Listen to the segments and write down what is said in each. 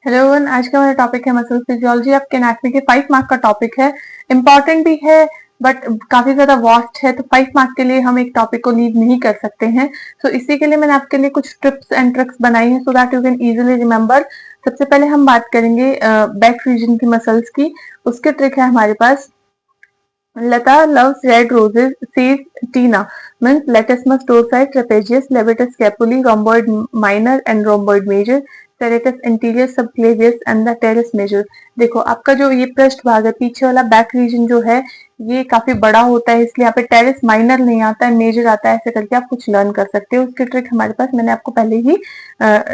Hello everyone, आज का हमारा टॉपिक है मसल फिजियोलॉजी। आपके एनाटॉमी के 5 मार्क का टॉपिक है। इम्पॉर्टेंट भी है बट काफी ज्यादा वास्ट है, तो 5 मार्क के लिए हम एक टॉपिक को लीव नहीं कर सकते हैं। तो इसी के लिए मैंने आपके लिए कुछ टिप्स एंड ट्रिक्स बनाई हैं so that you can easily remember. सबसे पहले हम बात करेंगे बैक रीजन की मसल्स की। उसके ट्रिक है हमारे पास। Lata loves red roses, says Tina. Means latissimus dorsi, trapezius, levator scapulae, rhomboid minor and rhomboid major, serratus anterior, subclavius and the teres major. देखो आपका जो ये पृष्ठ भाग है, पीछे वाला बैक रीजन जो है, ये काफी बड़ा होता है, इसलिए यहाँ पे टेरिस माइनर नहीं आता है, मेजर आता है। ऐसे करके आप कुछ लर्न कर सकते हो। उसकी ट्रिक हमारे पास मैंने आपको पहले ही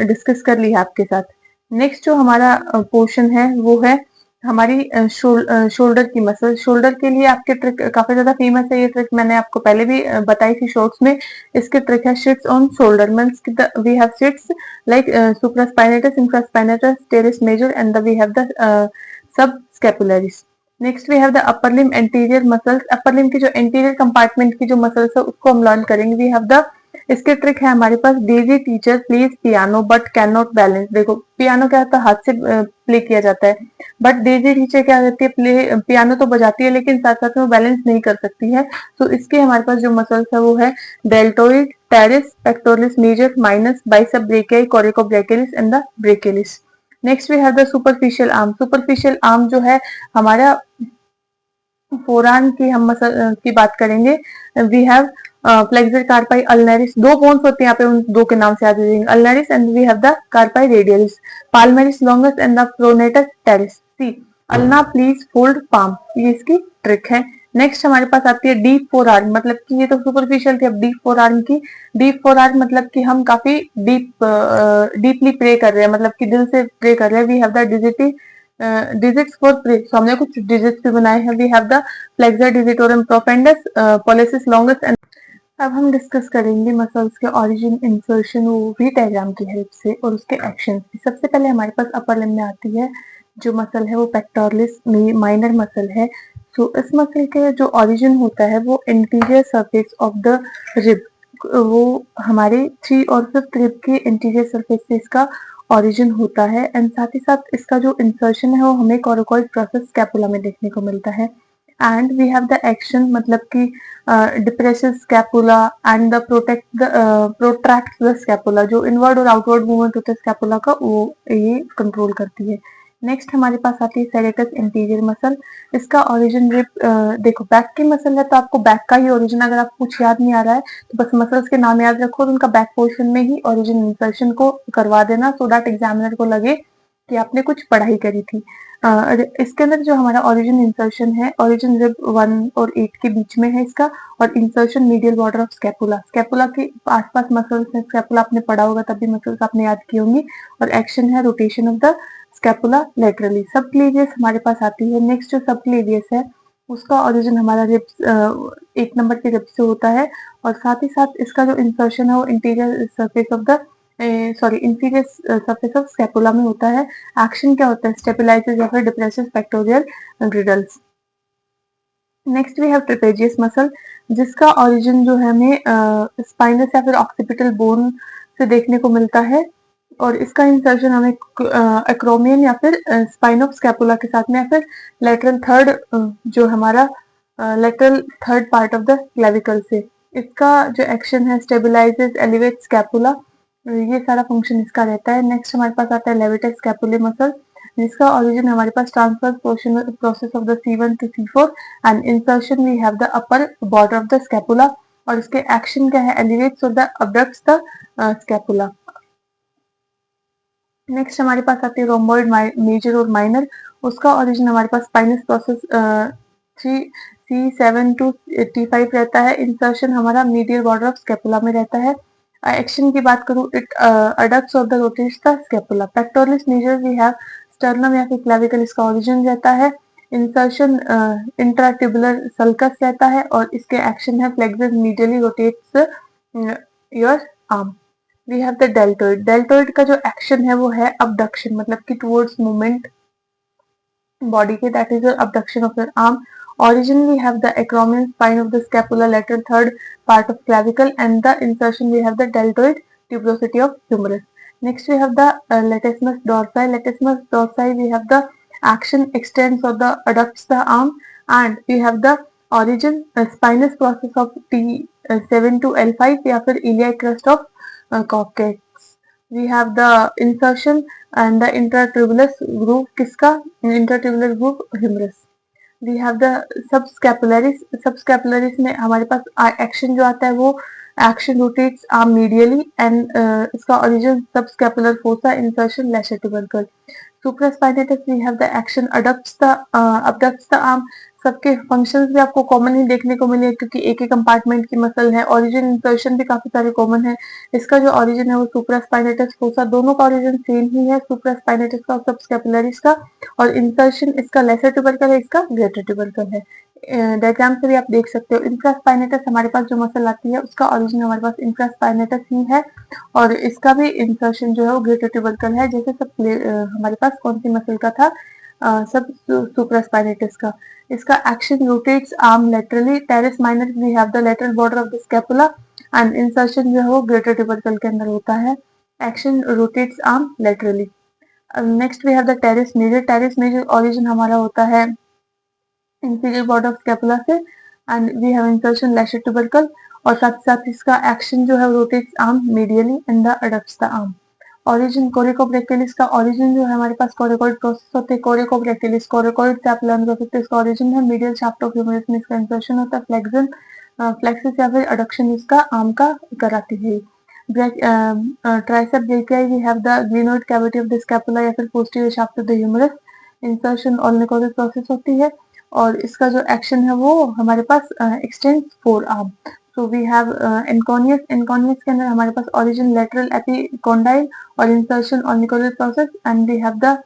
डिस्कस कर ली है आपके साथ। नेक्स्ट जो हमारा पोर्शन है वो है हमारी शोल्डर की मसल। शोल्डर के लिए आपके ट्रिक काफी ज्यादा फेमस है। ये ट्रिक मैंने आपको पहले भी बताई थी शॉर्ट्स में। इसके ट्रिक है sits on shoulder. Means we have sits like supraspinatus, infraspinatus, teres major and we have the subscapularis. Next we have the upper limb anterior muscles. Upper limb की जो एंटीरियर कंपार्टमेंट की जो muscles है उसको हम learn करेंगे। We have the इसके trick है हमारे पास। Daisy teacher plays piano but can not balance. देखो पियानो क्या होता है, हाथ से प्ले किया जाता है, बट डेजी टीचर क्या करती है, प्ले पियानो तो बजाती है लेकिन साथ साथ में बैलेंस नहीं कर सकती है। तो इसके हमारे पास जो मसल्स है वो है deltoid, teres, pectoralis major, minor, bicep brachii, coracobrachialis and the brachialis. Next we have the superficial arm. Superficial arm जो है हमारा फोरआर्म की हम मसल की बात करेंगे। We have flexor carpi ulnaris. दो बोन्स होते हैं यहाँ पे, उन दो के नाम से याद रखेंगे, ulnaris and we have the carpi radialis, palmaris longus and the pronator teres. See ulna please fold palm, ये इसकी ट्रिक है। नेक्स्ट हमारे पास आती है डीप फोर आर्म। मतलब कि ये तो सुपरफिशियल थी, अब डीप फोर आर्म की। डीप फोर आर्म मतलब कि हम काफी डीपली प्रे कर रहे हैं, मतलब कि दिल से प्रे कर रहे हैं। We have the digits for pray. तो हमने कुछ डिजिट्स भी बनाए हैं। We have the flexor digitorum profundus, pollicis longus and. अब हम डिस्कस करेंगे मसल्स के ओरिजिन, इंसर्शन, वो भी डायग्राम की हेल्प से, और उसके एक्शन। सबसे पहले हमारे पास अपर लिम्ब में आती है जो मसल है वो पेक्टोरलिस माइनर मसल है। सो इस मसल के जो ओरिजिन होता है वो interior surface of the rib. वो हमारे 3 और 5th रिब के इंटीरियर सरफेस से इसका ओरिजिन होता है। एंड साथ ही साथ इसका जो इंसर्शन है वो हमें कोरोकॉइड प्रोसेस स्कैपुला में देखने को मिलता है। And we have the action, मतलब कि depresses scapula and the protract the scapula. जो इनवर्ड और आउटवर्ड मूवमेंट होता है स्कैपुला का, वो ये कंट्रोल करती है। नेक्स्ट हमारे पास आती है सेरेटस इंटीरियर मसल। इसका ओरिजिन रिब, देखो बैक की मसल है तो आपको बैक का ही ओरिजिन, अगर आपको कुछ याद नहीं आ रहा है तो बस मसल्स के नाम याद रखो और उनका बैक पोर्शन में ही ओरिजिन इंसर्शन को करवा देना, सो दैट एग्जामिनर को लगे कि आपने कुछ पढ़ाई करी थी। इसके अंदर जो हमारा ओरिजिन इंसर्शन है, ओरिजिन रिब 1 और 8 के बीच में है इसका, और insertion medial border of scapula. Scapula के आसपास मसल्स है, स्कैपुला आपने पढ़ा होगा तभी मसल्स आपने याद की होंगी। और एक्शन है rotation of the scapula laterally. Subclavius हमारे पास आती है। नेक्स्ट जो सब क्लेवियस है उसका ओरिजिन हमारा रिब्स 1 नंबर के रिब्स से होता है, और साथ ही साथ इसका जो इंसर्शन है वो interior surface of the inferior surface of scapula में होता है। एक्शन क्या होता है, स्टेबिलाइजेस या फिर depresses pectoral girdles. Next we have trapezius muscle, जिसका ओरिजिन जो है हमें स्पाइनस या फिर ऑक्सीपिटल बोन से देखने को मिलता है, और इसका इंसर्शन हमें एक्रोमियन या फिर स्पाइन ऑफ स्कैपुला के साथ में, या फिर लेटरल थर्ड जो हमारा lateral third part of the clavicle से। इसका जो एक्शन है स्टेबिलाइजेस एलिवेट स्कैपुला, ये सारा फंक्शन इसका रहता है। नेक्स्ट हमारे पास आता है लेविटर स्कैपुलर मसल, जिसका ओरिजिन हमारे पास transverse process of the C1 to C4 and insertion we have the upper border of the scapula, और इसके एक्शन क्या है, एलिवेट्स और the abducts the scapula. Next हमारे पास आती है रोम्बॉइड मेजर और माइनर। उसका ओरिजिन हमारे पास spinous process 3C7 to T5 रहता है। इंसर्शन हमारा मीडियल बॉर्डर ऑफ स्कैपुला में रहता है। एक्शन की बात करूं, it adducts of the rotates the scapula. Pectoralis major we have sternum या फिर क्लेविकल, इसका ओरिजिन रहता है। इंसर्शन इंट्राट्यूबुलर सल्कस रहता है, और इसके एक्शन है flexes medially rotates your arm. We have the deltoid. Deltoid का जो एक्शन है वो है अबडक्शन, मतलब कि टुवर्ड्स मूवमेंट बॉडी के, that is abduction of your arm. Origin we have the acromion spine of the scapula, lateral third part of clavicle, and the insertion we have the deltoid tuberosity of humerus. Next we have the latissimus dorsi. Latissimus dorsi we have the action extends or the adducts the arm, and we have the origin spinous process of T7 to L5 या फिर iliac crest of coccyx. We have the insertion and the intratribulus groove. किसका intratribulus groove? Humerus. We have the subscapularis. Subscapularis में हमारे पास action जो आता है वो action rotates arm medially and इसका origin subscapular fossa insertion lesser tubercle. Supraspinatus we have the action abducts the arm. सबके फंक्शंस भी आपको कॉमन ही देखने को मिले क्योंकि एक ही कंपार्टमेंट की मसल है. ओरिजिन इंसर्शन भी काफी सारे कॉमन है. इसका जो ओरिजिन है वो सुप्रास्पाइनेटस फोसा, दोनों का ओरिजिन सेम ही है, सुप्रास्पाइनेटस का और सबस्कैपुलरिस का, और इंसर्शन इसका लेसर ट्यूबरकल है, इसका ग्रेटर ट्यूबरकल है. डायग्राम से भी आप देख सकते हो. इंफ्रास्पाइनेटस हमारे पास जो मसल आती है उसका ओरिजिन हमारे पास इंफ्रास्पाइनेटस ही है और इसका भी इंसर्शन जो है वो ग्रेटर ट्यूबरकल है. जैसे सब हमारे पास कौन सी मसल का था, सब सुप्रास्पाइनेटस का. इसका एक्शन rotates arm laterally. Teres minor we have the lateral border of the scapula and insertion जो है वो ग्रेटर ट्यूबरकल के अंदर होता है. Action rotates arm laterally. Next we have the teres major. Teres major origin हमारा होता है इंफीरियर बॉर्डर ऑफ स्कैपुला से and we have insertion lesser tubercle और साथ साथ इसका एक्शन जो है rotates arm medially and the adducts the arm. Origin कोरिकोब्रेक्टिलिस का ओरिजिन जो है हमारे पास कोरिकोइड प्रोसेस होते हैं. कोरिकोब्रेक्टिलिस कोरिकोइड से आप लर्न कर सकते हैं. इसका ओरिजिन है मीडियल शाफ्ट ऑफ ह्यूमरस में इसका इंसर्शन होता है. फ्लेक्सन फ्लेक्सिस या फिर एडक्शन इसका आर्म का कराती है. Tricep brachii we have the glenoid cavity of the scapula या फिर posterior shaft of the humerus. Insertion olecranon process होती है और इसका जो एक्शन है वो हमारे पास extends forearm. So we have anconeus. Anconeus के अंदर हमारे पास ओरिजिन लेटरल एपिकोंडाइल और insertion olecranon process and we have the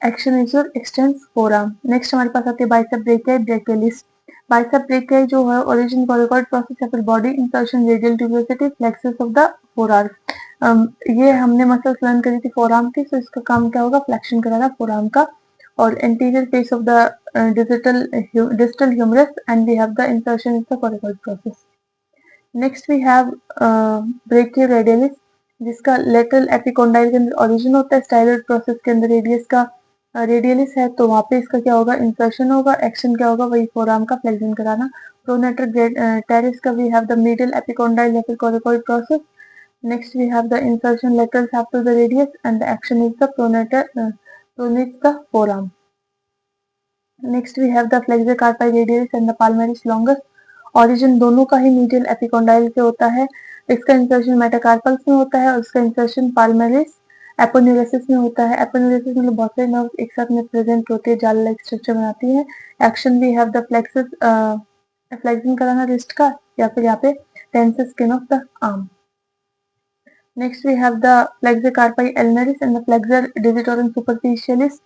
action is extends forearm. Next हमारे पास आती है bicep brachii brachialis. Bicep brachii जो है ओरिजिन कोरिकोइड प्रोसेस या फिर body insertion radial tuberosity flexes of the forearm. ये हमने मसल्स लर्न करी थी फोर आर्म की, सो इसका काम क्या होगा, फ्लेक्शन कराना फोर आर्म का. और anterior face of the distal humerus and we have the insertion is the coracoid process. Next we have brachioradialis जिसका lateral epicondyle के अंदर origin होता है. styloid process के अंदर रेडियस का रेडियलिस है तो वहाँ पे इसका क्या होगा, इंसर्शन होगा. एक्शन क्या होगा, वही फोरआर्म का फ्लेक्शन कराना. प्रोनेटर टेरिस का we have the medial epicondyle या फिर coracoid process. Next we have the insertion lateral shaft of the radius and the action is the pronator pronates the forearm. Next we have the flexor carpi radialis and the palmaris longus. Origin दोनों का ही medial epicondyle से होता है. इसका insertion metacarpals में होता है और इसका इंसर्शन पाल्मरिस एपोन्यूरेसिस में होता है. एपोन्यूरेसिस मतलब बहुत सारे नर्व्स एक साथ में प्रेजेंट होते हैं, जाल लाइक स्ट्रक्चर बनाती है. Action we have the flexes flexing कराना रिस्ट का या फिर यहाँ पे tense skin of the arm. Next we have the flexor carpi ulnaris and the flexor digitorum superficialis.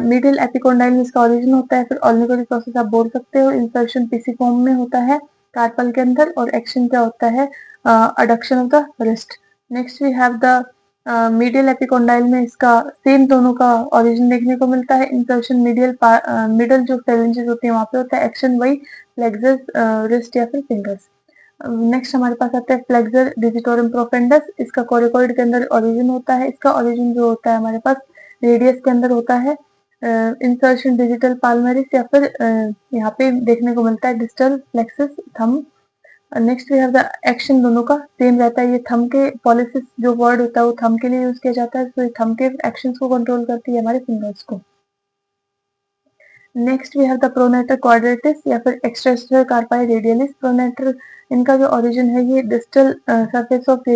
Middle epicondyle में इसका ओरिजिन होता है. फिर ऑल्निकोरिक प्रोसेस आप बोल सकते हो. इंसर्शन पिसिफॉर्म में होता है कार्पल के अंदर और एक्शन क्या होता है, adduction of the wrist. Next we have the middle epicondyle में इसका सेम दोनों का ओरिजिन देखने को मिलता है. इंसर्शन मिडल जो फेलेंजेस होती है वहाँ पे होता है. एक्शन वही फ्लेक्सस रिस्ट या फिर फिंगर्स. नेक्स्ट हमारे पास आता है फ्लेक्सर डिजिटोरम प्रोफेंडस. इसका कोरिकोइड के अंदर ओरिजिन होता है. इसका ओरिजिन जो होता है हमारे पास रेडियस के अंदर होता है. इंसर्शन डिजिटल पाल्मरिस या फिर यहाँ पे देखने को मिलता है distal flexes thumb. Next we have the action दोनों का सेम रहता है. ये थंब के पॉलिसिस जो वर्ड होता है वो थंब के लिए यूज किया जाता है. तो ये थंब के एक्शंस को कंट्रोल करती है हमारे फिंगर्स को. Next we have the pronator quadratus या फिर एक्स्ट्रासेलुलर कार्पाई रेडियलिस. प्रोनेटर इनका जो ओरिजिन है ये डिस्टल सरफेस ऑफ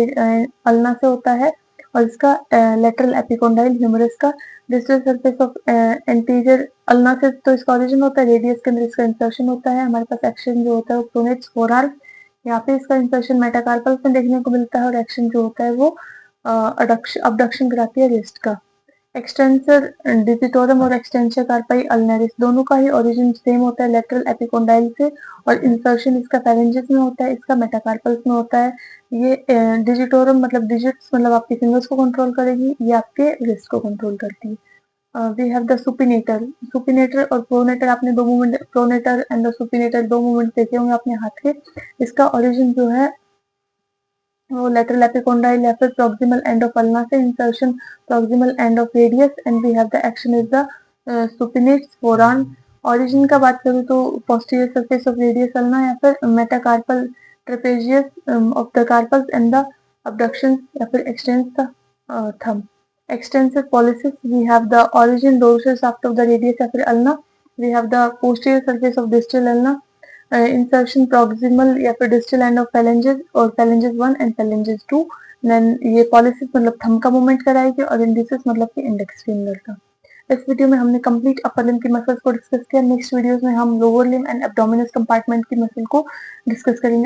अल्ना से होता है और इसका लेटरल एपिकोंडाइल ह्यूमरस का distal surface of anterior ulna से तो इसका ओरिजिन होता है. रेडियस के अंदर इसका इंसर्शन होता है. हमारे पास एक्शन जो होता है वो प्रोनेट्स फोरआर्म. यहाँ पे इसका इंसर्शन मेटाकार्पल में देखने को मिलता है और एक्शन जो होता है वो अबडक्शन कराती है रिस्ट का. एक्सटेंसर डिजिटोरम और एक्सटेंसर कार्पाई अल्नारिस दोनों का ही ओरिजिन सेम होता है लेटरल एपिकोंडाइल से और इंसर्शन इसका फेरेंजिस में होता है, इसका मेटाकार्पल्स में होता है. ये डिजिटोरम मतलब डिजिट्स मतलब आपके फिंगर्स को कंट्रोल करेगी, ये आपके रिस्ट को कंट्रोल करती है. We have the supinator. Supinator और प्रोनेटर आपने दो movement, pronator and the supinator दो मूवमेंट देखे होंगे अपने हाथ के. इसका ओरिजिन जो है वो लेटरल एपिकोंडाइल या फिर प्रॉक्सिमल एंड ऑफ अल्ना से insertion proximal end of radius and we have the action is the supinates forearm. Origin का बात करूँ तो posterior surface of radius ulna या फिर metacarpal trapezius of the carpus and the abductions या फिर extends the thumb. Extensive polysis we have the origin dorsal shaft of the radius या फिर ulna. We have the posterior surface of distal ulna. Insertion proximal या फिर distal end of phalanges और phalanges 1 and phalanges 2. Then ये polysis मतलब thumb का movement कराएगी और indices मतलब कि index finger का। इस वीडियो में हमने कंप्लीट अपर लिम्ब की मसल्स को डिस्कस किया। नेक्स्ट वीडियोस में हम lower limb and abdominal compartment की मसल को डिस्कस करेंगे।